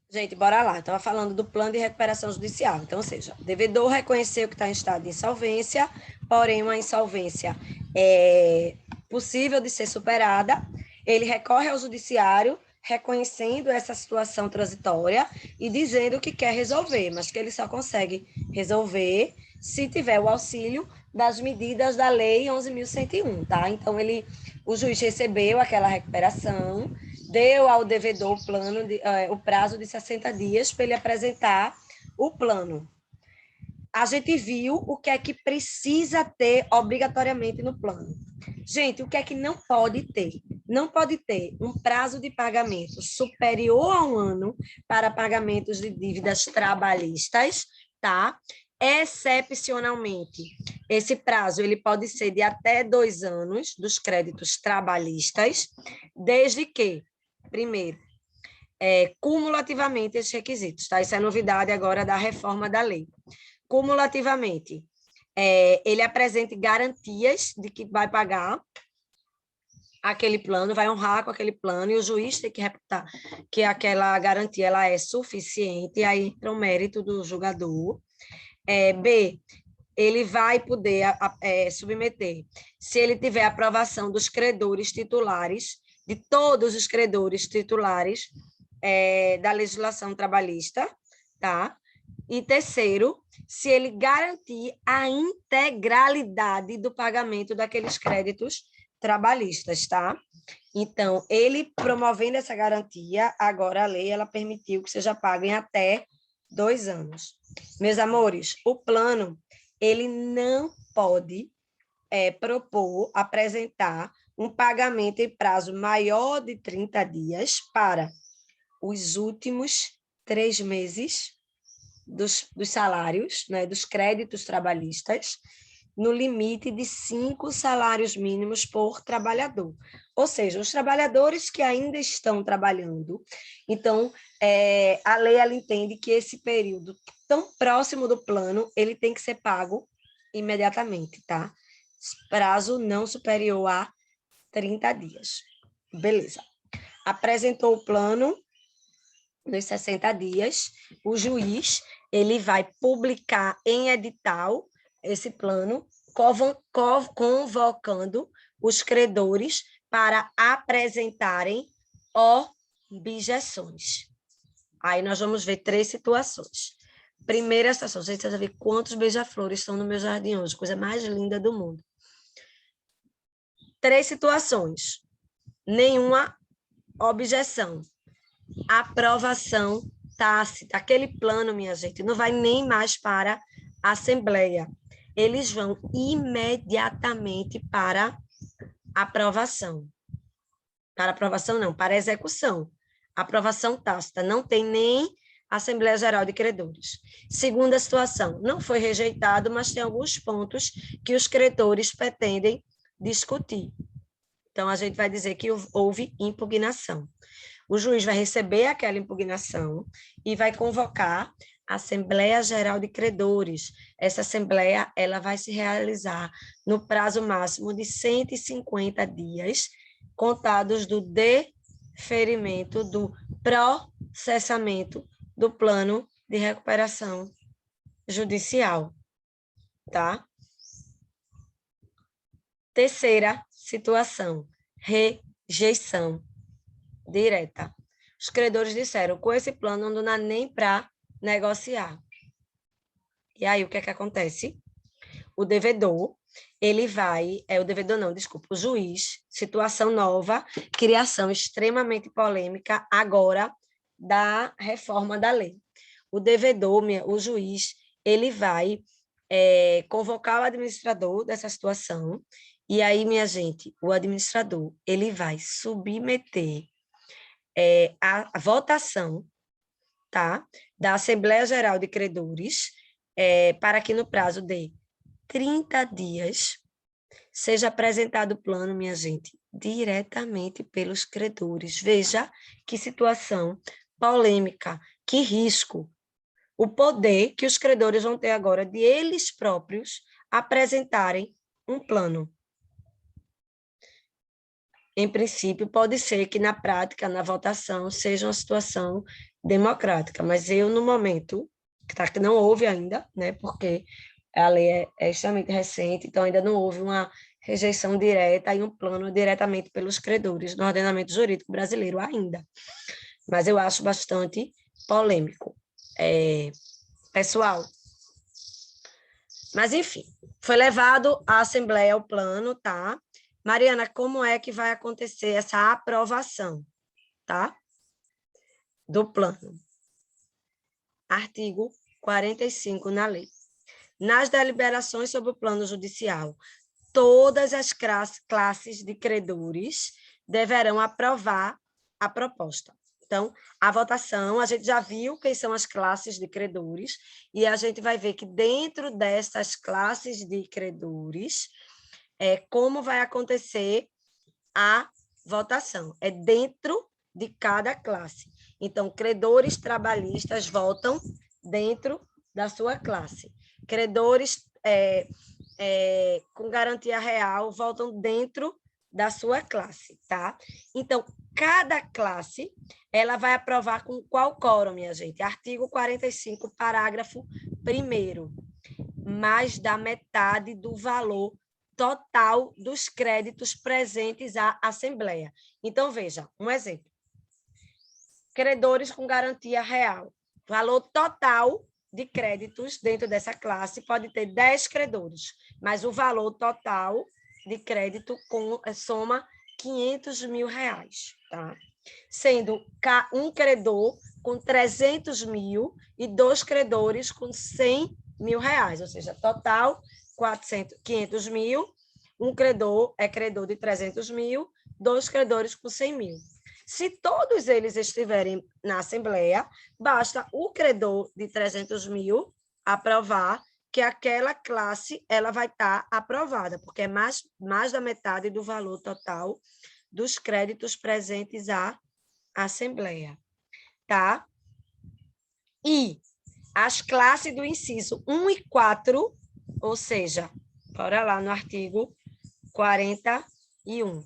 Gente, bora lá. Estava falando do plano de recuperação judicial. Então, ou seja, o devedor reconheceu que está em estado de insolvência, porém uma insolvência é possível de ser superada. Ele recorre ao judiciário, reconhecendo essa situação transitória e dizendo que quer resolver, mas que ele só consegue resolver se tiver o auxílio das medidas da Lei 11.101, tá? Então, o juiz recebeu aquela recuperação, deu ao devedor o prazo de 60 dias para ele apresentar o plano. A gente viu o que é que precisa ter obrigatoriamente no plano. Gente, o que é que não pode ter? Não pode ter um prazo de pagamento superior a 1 ano para pagamentos de dívidas trabalhistas, tá? Excepcionalmente, esse prazo ele pode ser de até 2 anos dos créditos trabalhistas, desde que, primeiro, cumulativamente esses requisitos, tá? Isso é novidade agora da reforma da lei. Cumulativamente, ele apresente garantias de que vai pagar aquele plano, vai honrar com aquele plano, e o juiz tem que reputar que aquela garantia ela é suficiente, aí entra o mérito do julgador. B, ele vai poder submeter, se ele tiver aprovação dos credores titulares, de todos os credores titulares da legislação trabalhista, tá? E terceiro, se ele garantir a integralidade do pagamento daqueles créditos trabalhistas, tá? Então, ele promovendo essa garantia, agora a lei ela permitiu que seja pago em até 2 anos. Meus amores, o plano ele não pode apresentar um pagamento em prazo maior de 30 dias para os últimos 3 meses dos salários, né, dos créditos trabalhistas, no limite de 5 salários mínimos por trabalhador. Ou seja, os trabalhadores que ainda estão trabalhando, então, a lei ela entende que esse período tão próximo do plano, ele tem que ser pago imediatamente, tá? Prazo não superior a 30 dias. Beleza. Apresentou o plano nos 60 dias, o juiz ele vai publicar em edital esse plano, convocando os credores para apresentarem objeções. Aí nós vamos ver 3 situações. Primeira situação, gente, você já vê quantos beija-flores estão no meu jardim hoje, coisa mais linda do mundo. 3 situações, nenhuma objeção. Aprovação tácita. Aquele plano, minha gente, não vai nem mais para a Assembleia. Eles vão imediatamente para aprovação. Para aprovação, não, para execução. Aprovação tácita. Não tem nem Assembleia Geral de Credores. Segunda situação, não foi rejeitado, mas tem alguns pontos que os credores pretendem discutir. Então, a gente vai dizer que houve impugnação. O juiz vai receber aquela impugnação e vai convocar a Assembleia Geral de Credores. Essa assembleia ela vai se realizar no prazo máximo de 150 dias, contados do deferimento do processamento do plano de recuperação judicial, tá? Terceira situação, rejeição direta. Os credores disseram, com esse plano não dá nem para negociar. E aí, o que é que acontece? O devedor, ele vai... o devedor não, desculpa, o juiz, situação nova, criação extremamente polêmica agora da reforma da lei. O devedor, o juiz, ele vai convocar o administrador dessa situação, e aí, minha gente, o administrador, ele vai submeter a votação, tá, da Assembleia Geral de Credores, para que no prazo de 30 dias seja apresentado o plano, minha gente, diretamente pelos credores. Veja que situação polêmica, que risco. O poder que os credores vão ter agora de eles próprios apresentarem um plano. Em princípio, pode ser que na prática, na votação, seja uma situação democrática, mas eu, no momento, que não houve ainda, né, porque a lei é extremamente recente, então ainda não houve uma rejeição direta e um plano diretamente pelos credores no ordenamento jurídico brasileiro ainda. Mas eu acho bastante polêmico. Pessoal, mas enfim, foi levado à Assembleia o plano, tá? Mariana, como é que vai acontecer essa aprovação, tá? Do plano. Artigo 45 na lei. Nas deliberações sobre o plano judicial, todas as classes de credores deverão aprovar a proposta. Então, a votação, a gente já viu quem são as classes de credores, e a gente vai ver que dentro dessas classes de credores, como vai acontecer a votação. É dentro de cada classe. Então, credores trabalhistas votam dentro da sua classe. Credores com garantia real votam dentro da sua classe, tá? Então, cada classe, ela vai aprovar com qual quórum, minha gente? Artigo 45, parágrafo 1º. Mais da metade do valor total dos créditos presentes à Assembleia. Então, veja, um exemplo. Credores com garantia real. Valor total de créditos dentro dessa classe pode ter 10 credores, mas o valor total de crédito soma 500 mil reais, tá? Sendo um credor com 300 mil e 2 credores com 100 mil reais, ou seja, total 500 mil, um credor é credor de 300 mil, 2 credores com 100 mil. Se todos eles estiverem na Assembleia, basta o credor de 300 mil aprovar que aquela classe ela vai estar aprovada, porque é mais da metade do valor total dos créditos presentes à Assembleia, tá? E as classes do inciso 1 e 4, ou seja, bora lá no artigo 41.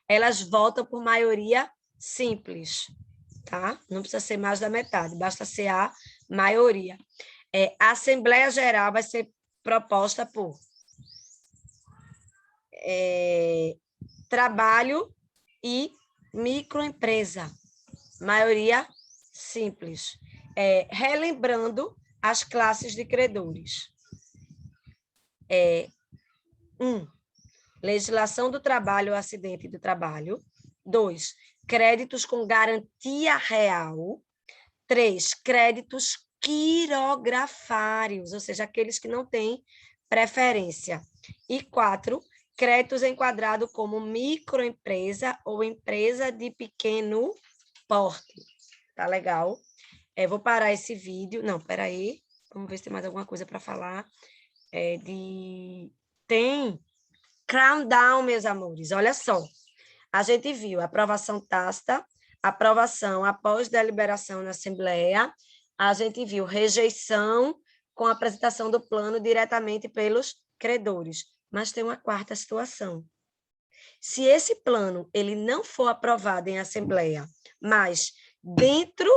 Elas votam por maioria simples, tá? Não precisa ser mais da metade, basta ser a maioria. A Assembleia Geral vai ser proposta por trabalho e microempresa, maioria simples. Relembrando as classes de credores. 1. Legislação do trabalho ou acidente do trabalho. 2. Créditos com garantia real. 3. Créditos quirografários, ou seja, aqueles que não têm preferência. E 4. Créditos enquadrados como microempresa ou empresa de pequeno porte. Tá legal? Vou parar esse vídeo. Não, peraí. Vamos ver se tem mais alguma coisa para falar. Tem Crown Down, meus amores. Olha só. A gente viu aprovação tácita, aprovação após deliberação na Assembleia. A gente viu rejeição com a apresentação do plano diretamente pelos credores. Mas tem uma quarta situação. Se esse plano ele não for aprovado em Assembleia, mas dentro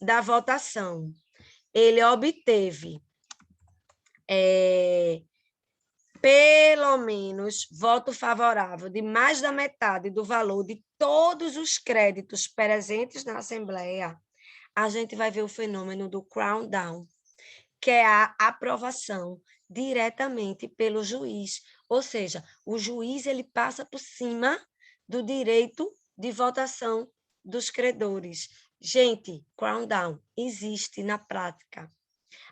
da votação ele obteve pelo menos voto favorável de mais da metade do valor de todos os créditos presentes na Assembleia, a gente vai ver o fenômeno do crown down, que é a aprovação diretamente pelo juiz. Ou seja, o juiz ele passa por cima do direito de votação dos credores. Gente, crown down existe na prática.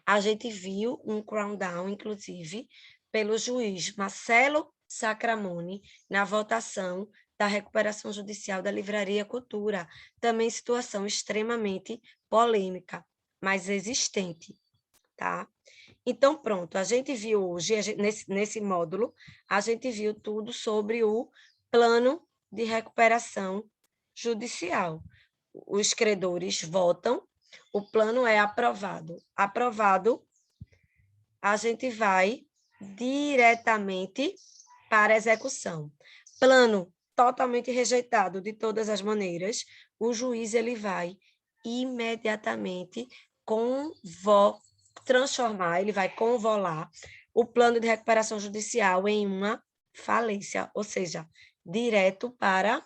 A gente viu um crown down, inclusive, pelo juiz Marcelo Sacramone, na votação da recuperação judicial da Livraria Cultura. Também situação extremamente polêmica, mas existente, tá? Então, pronto, a gente viu hoje, nesse módulo, a gente viu tudo sobre o plano de recuperação judicial. Os credores votam, o plano é aprovado. Aprovado, a gente vai diretamente para a execução. Plano totalmente rejeitado de todas as maneiras, o juiz ele vai imediatamente transformar, ele vai convolar o plano de recuperação judicial em uma falência, ou seja, direto para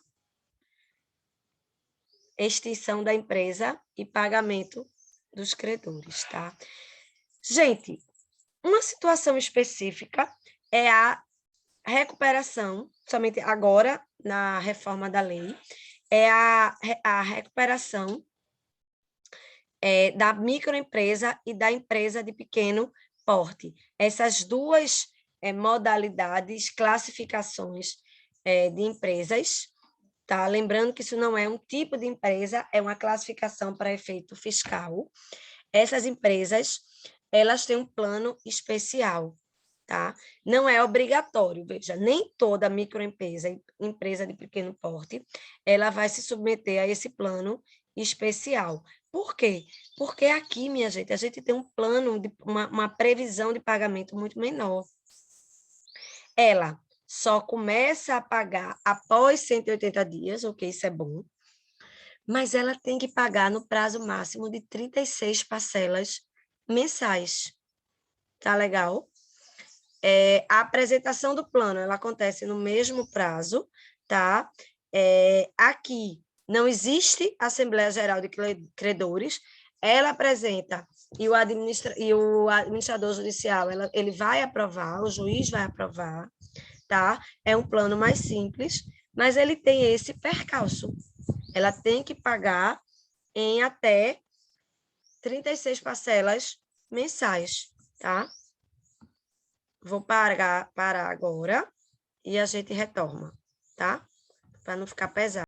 extinção da empresa e pagamento dos credores, tá? Gente, uma situação específica é a recuperação, somente agora, na reforma da lei, é a recuperação da microempresa e da empresa de pequeno porte. Essas duas modalidades, classificações de empresas, tá? Lembrando que isso não é um tipo de empresa, é uma classificação para efeito fiscal. Essas empresas, elas têm um plano especial, tá? Não é obrigatório, veja, nem toda microempresa, empresa de pequeno porte, ela vai se submeter a esse plano especial. Por quê? Porque aqui, minha gente, a gente tem um plano, uma previsão de pagamento muito menor. Ela só começa a pagar após 180 dias, ok, isso é bom, mas ela tem que pagar no prazo máximo de 36 parcelas mensais. Tá legal? A apresentação do plano, ela acontece no mesmo prazo, tá? Aqui não existe Assembleia Geral de Credores, ela apresenta e o administrador judicial, ele vai aprovar, o juiz vai aprovar, tá? É um plano mais simples, mas ele tem esse percalço. Ela tem que pagar em até 36 parcelas mensais, tá? Vou parar agora e a gente retorna, tá? Para não ficar pesado.